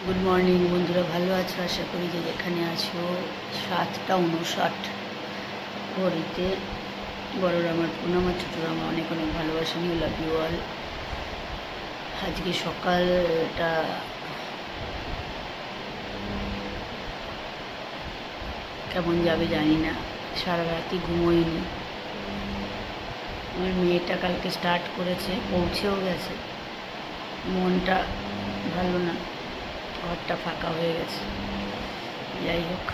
Good morning बंधुरा भालो आछो आशा करी जे जेखाने आछो 7:59 घड़ीते बड़ोरा आमार प्रणाम और छोटोरा आमार अनेक अनेक भालोबासा निये लाभ यू अल। आज के सकालटा केमन जाबे जानी ना, सारा रात घुमोइनी। आमार मेयेटा कालके स्टार्ट करेছে, पौঁছেও গেছে। मनटा भालो ना, घरटा फाँका हो गेছে। যাই হোক,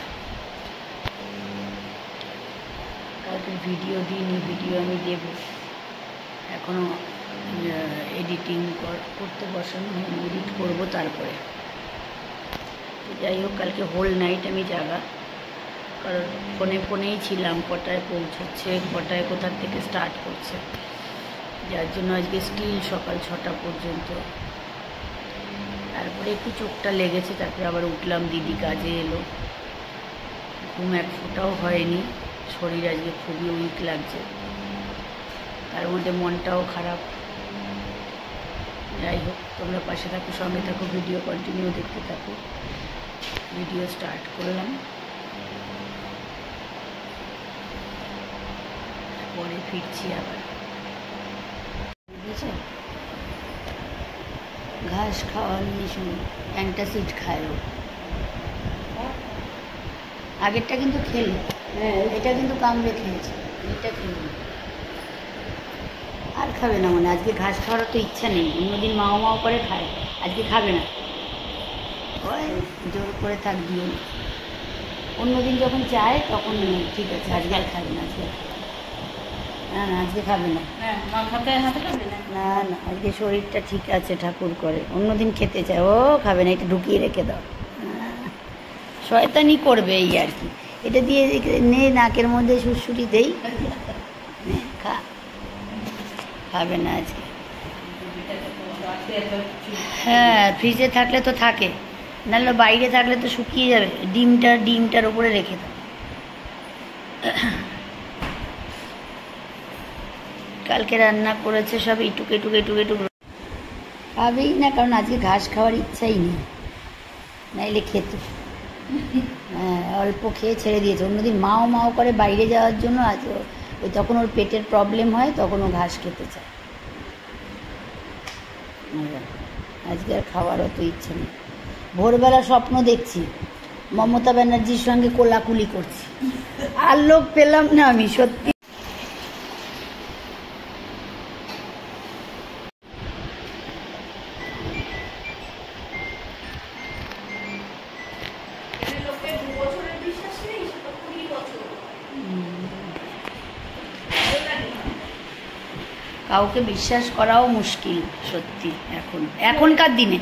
কালকে ভিডিও দিইনি, ভিডিও আমি দেব। এখনো এডিটিং করতে বসানো হয়নি, এডিট করবো তারপরে। যাই হোক, কালকে হোল নাইট আমি জাগা, কারণ ফোনেই ছিলাম কটায় পৌঁছচ্ছে, কটায় কোথার থেকে স্টার্ট করছে, যার জন্য আজকে স্টিল সকাল 6টা পর্যন্ত। তারপরে একটু চোখটা লেগেছে, তারপরে আবার উঠলাম, দিদি কাজে এলো। ঘুম এক ফোঁটাও হয়নি, শরীর আজকে খুবই উইক লাগছে, তার মধ্যে মনটাও খারাপ। যাই হোক, তোমরা পাশে থাকো, সঙ্গে থাকো, ভিডিও কন্টিনিউ দেখতে থাকো। ভিডিও স্টার্ট করলাম, পরে ফিরছি আবার। বুঝেছো, घास खाওয়ানি শুনি, অ্যান্টাসিড খায়ও। আগেরটা কিন্তু খেলে, এটা কিন্তু কামড়ে খেয়েছে, এটা খেলে আর খাবে না। মানে আজকে ঘাস খাওয়ার তো ইচ্ছা নেই, অন্যদিন মাও মাও করে খায়, আজকে খাবে না। ওই জোর করে থাক দিও, অন্যদিন যখন চায় তখন ঠিক আছে, আজকে আর খাবে না, আজকে না না, আজকে খাবে না। না না, আজকে শরীরটা ঠিক আছে, ঠাকুর করে। অন্যদিন খেতে চায়, ও খাবে না, এটা ঢুকিয়ে রেখে দাও। শয়তানি করবে এই আর কি, এটা দিয়ে নে নাকের মধ্যে সুরসুরি দেই, খা। খাবে না আজকে। হ্যাঁ, ফ্রিজে থাকলে তো থাকে, নাহলে বাইরে থাকলে তো শুকিয়ে যাবে। ডিমটার উপরে রেখে দাও। কালকে রান্না করেছে সব এটুক খাবেই না, কারণ আজকে ঘাস খাওয়ার ইচ্ছাই নেই, নাইলে খেত। হ্যাঁ, অল্প খেয়ে ছেড়ে দিয়েছে। অন্যদিন মাও করে বাইরে যাওয়ার জন্য, আজ ওই তখন ওর পেটের প্রবলেম হয়, তখন ও ঘাস খেতে চায়। আজকে আর খাওয়ার অত ইচ্ছে নেই। ভোরবেলা স্বপ্ন দেখছি মমতা ব্যানার্জির সঙ্গে কোলাকুলি করছি, আর লোক পেলাম না আমি, সত্যি। কাউকে বিশ্বাস করাও মুশকিল সত্যি এখনকার দিনে।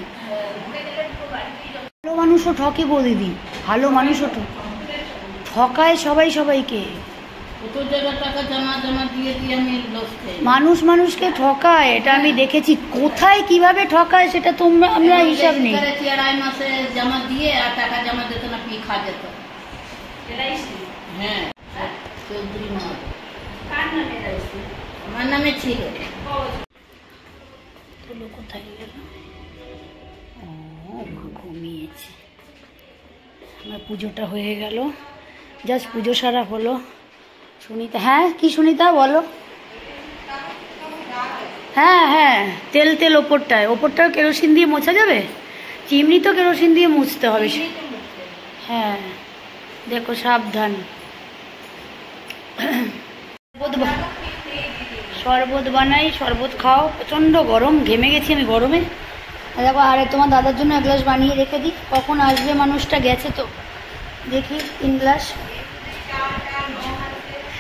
ভালো মানুষও ঠকে গো দিদি, ভালো মানুষও ঠকায় সবাইকে। মানুষকে ঠকায়, এটা আমি দেখেছি। কোথায় কিভাবে ঠকায় সেটা আমরা হিসাব নেই। জমা দিয়ে আর টাকা জমা দিত না, পি খা যেত। হ্যাঁ, চৌধুরী আমার নামে ছিল। কোথায় গেল? ঘুমিয়েছে। আমার পুজোটা হয়ে গেল, জাস্ট পুজো সারা হলো। সুনিতা, হ্যাঁ কি সুনিতা বলো? হ্যাঁ, তেল ওপরটাও কেরোসিন দিয়ে মোছা যাবে। চিমনি তো কেরোসিন দিয়ে মুছতে হবে। হ্যাঁ, দেখো সাবধান। শরবত বানাই, শরবত খাও। প্রচণ্ড গরম, ঘেমে গেছি আমি গরমে। দেখো, আরে তোমার দাদার জন্য 1 গ্লাস বানিয়ে রেখে দিই, কখন আসবে মানুষটা, গেছে তো। দেখি 3 গ্লাস।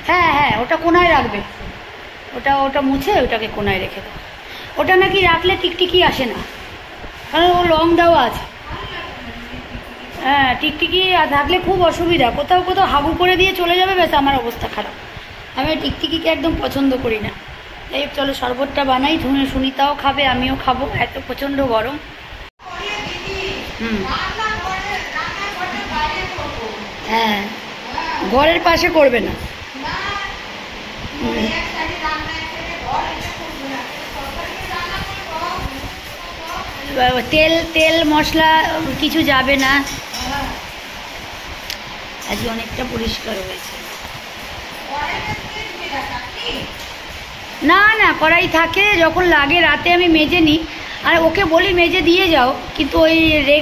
হ্যাঁ, ওটা কোনায় রাখবে, ওটা মুছে ওটাকে কোনায় রেখে দাও। ওটা নাকি রাখলে টিকটিকি আসে না, কারণ ও লং দেওয়া আছে। হ্যাঁ, টিকটিকি থাকলে খুব অসুবিধা, কোথাও হাবু করে দিয়ে চলে যাবে, ব্যাস আমার অবস্থা খারাপ। আমি টিকটিকিকে একদম পছন্দ করি না। এই চলো শরবতটা বানাই, সুনিতাও খাবে, আমিও খাবো, এত প্রচণ্ড গরম। হ্যাঁ, ঘরের পাশে করবে না। তেল তেল মশলা কিছু যাবে না। আজকে অনেকটা পরিষ্কার হয়েছে। না না, কড়াই থাকে, যখন লাগে রাতে আমি মেজে নিই। আর ওকে বলি মেজে দিয়ে যাও, কিন্তু ওই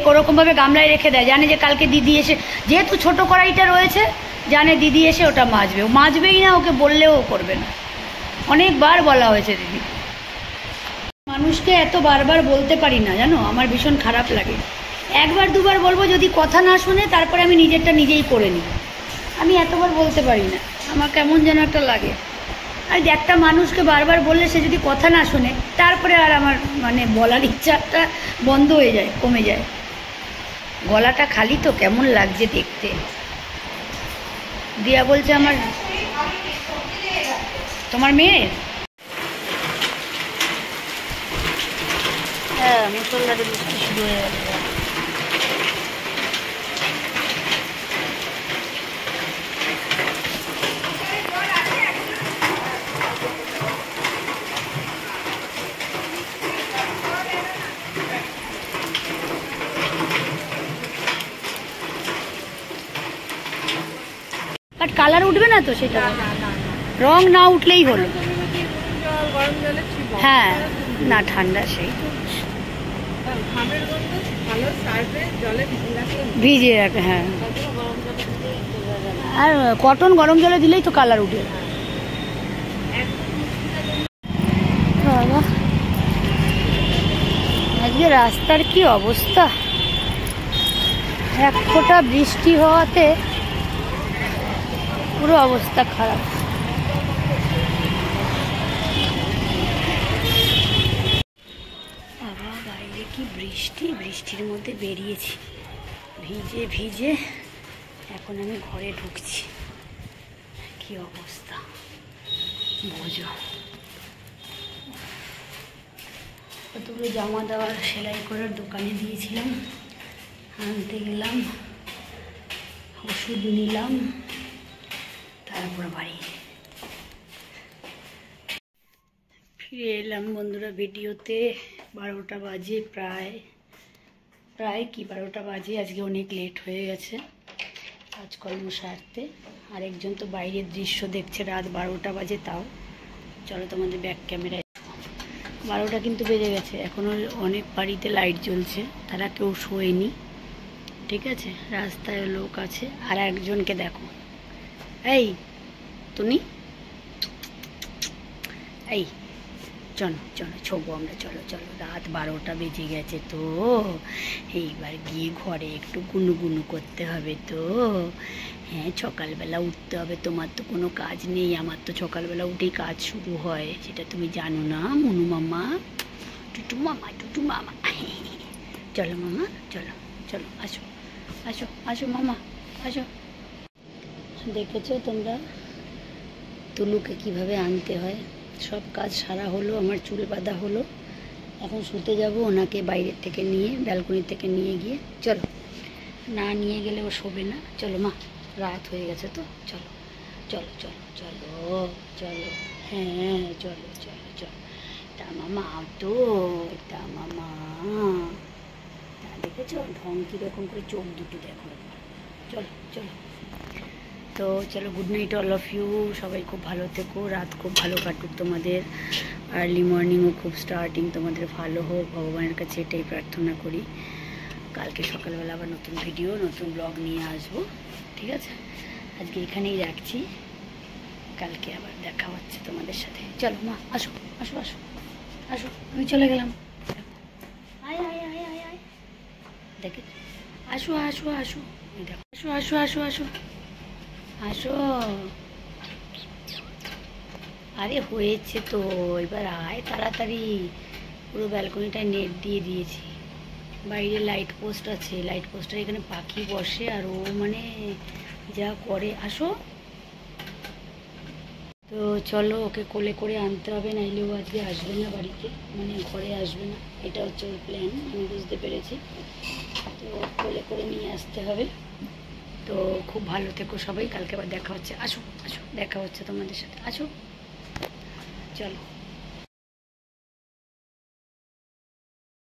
ওরকমভাবে গামলায় রেখে দেয়, জানে যে কালকে দিদি এসে, যেহেতু ছোট কড়াইটা রয়েছে, জানে দিদি এসে ওটা মাজবে। ও মাজবেই না, ওকে বললেও করবে না। অনেকবার বলা হয়েছে দিদি। মানুষকে এত বারবার বলতে পারি না, জানো, আমার ভীষণ খারাপ লাগে। একবার দুবার বলবো, যদি কথা না শুনে তারপরে আমি নিজেরটা নিজেই করে নিই। আমি এতবার বলতে পারি না, আমার কেমন যেন একটা লাগে। আর একটা মানুষকে বারবার বললে সে যদি কথা না শোনে, তারপরে আর আমার মানে বলার ইচ্ছাটা বন্ধ হয়ে যায়, কমে যায়। গলাটা খালি তো কেমন লাগছে দেখতে। দিয়া বলছে আমার, তোমার মেয়ের, হ্যাঁ মুসলধারে বৃষ্টি শুরু হয়ে গেল। বাট কালার উঠবে না তো, সেটা রং না উঠলেই হলো। হ্যাঁ না, ঠান্ডা সেই ভিজিয়ে রাখে। হ্যাঁ, আর কটন গরম জলে দিলেই তো কালার উঠে। বাবা, আজকে রাস্তার কি অবস্থা! এক ফোঁটা বৃষ্টি হওয়াতে পুরো অবস্থা খারাপ। বাবা, বাইরে কি বৃষ্টি! বৃষ্টির মধ্যে বেরিয়েছি ভিজে ভিজে, এখন আমি ঘরে ঢুকছি। কি অবস্থা বোঝো। কতগুলো জামা দেওয়ার সেলাই করার দোকানে দিয়েছিলাম, আনতে গেলাম, ওষুধ নিলাম, তারপর বাড়ি ফিরে এলাম। বন্ধুরা, ভিডিওতে 12টা বাজে, প্রায় কি 12টা বাজে। আজকে অনেক লেট হয়ে গেছে কাজকর্ম সারতে। আরেকজন তো বাইরের দৃশ্য দেখছে, রাত 12টা বাজে। তাও চলো তোমাদের ব্যাক ক্যামেরায়। 12টা কিন্তু বেজে গেছে, এখনও অনেক বাড়িতে লাইট জ্বলছে, তারা কেউ শোয়নি। ঠিক আছে, রাস্তায় লোক আছে। আর একজনকে দেখো, এই তুমি, এই চলো চলো ছোবো আমরা, চলো চলো। রাত 12টা বেজে গেছে তো, এইবার গিয়ে ঘরে একটু গুনুগুনু করতে হবে তো। হ্যাঁ, সকালবেলা উঠতে হবে। তোমার তো কোনো কাজ নেই, আমার তো সকালবেলা উঠেই কাজ শুরু হয়, সেটা তুমি জানো না মনু মামা, টুটু মামা, টুটু মামা। চলো মামা, চলো চলো, আসো আসো আসো মামা, আসো। দেখেছো তোমরা তুলুকে কিভাবে আনতে হয়। সব কাজ সারা হলো, আমার চুল বাঁধা হলো, এখন শুতে যাব। ওনাকে বাইরের থেকে নিয়ে, ব্যালকনি থেকে নিয়ে গিয়ে, চলো, না নিয়ে গেলে ও শোবে না। চলো মা, রাত হয়ে গেছে তো, চলো চলো চলো চলো চলো, হ্যাঁ চলো চলো চলো। তা মামা তো, তা মামা, দেখেছো ঢং কীরকম করে, চোখ দুটো দেখো। চলো চলো, তো চলো, good night all of you. সবাই খুব ভালো থেকো, রাত খুব ভালো কাটুক তোমাদের, আর্লি মর্নিংও খুব স্টার্টিং তোমাদের ভালো হোক, ভগবানের কাছে এটাই প্রার্থনা করি। কালকে সকালবেলা আবার নতুন ভিডিও, নতুন ব্লগ নিয়ে আসবো। ঠিক আছে, আজকে এখানেই রাখছি, কালকে আবার দেখা হচ্ছে তোমাদের সাথে। চলো মা, আসো আসো আসো আসো, আমি চলে গেলাম। আয় আয় আয় আয় আয়, দেখে, আসো আসো আসো, দেখো, আসো আসো আসো আসো আসো। আরে হয়েছে তো, এবার আয় তাড়াতাড়ি। পুরো ব্যালকনিটায় নেট দিয়ে দিয়েছি, বাইরে লাইট পোস্ট আছে, লাইট পোস্টের এখানে পাখি বসে, আর ও মানে যা করে। আসো, তো চলো, ওকে কোলে করে আনতে হবে, নাইলে ও আজকে আসবে না বাড়িতে, মানে ঘরে আসবে না। এটা হচ্ছে ওর প্ল্যান, আমি বুঝতে পেরেছি। তো কোলে করে নিয়ে আসতে হবে। তো খুব ভালো থেকো সবাই, কালকে আবার দেখা হচ্ছে। আসো আসো, দেখা হচ্ছে তোমাদের সাথে, আসো, চলো।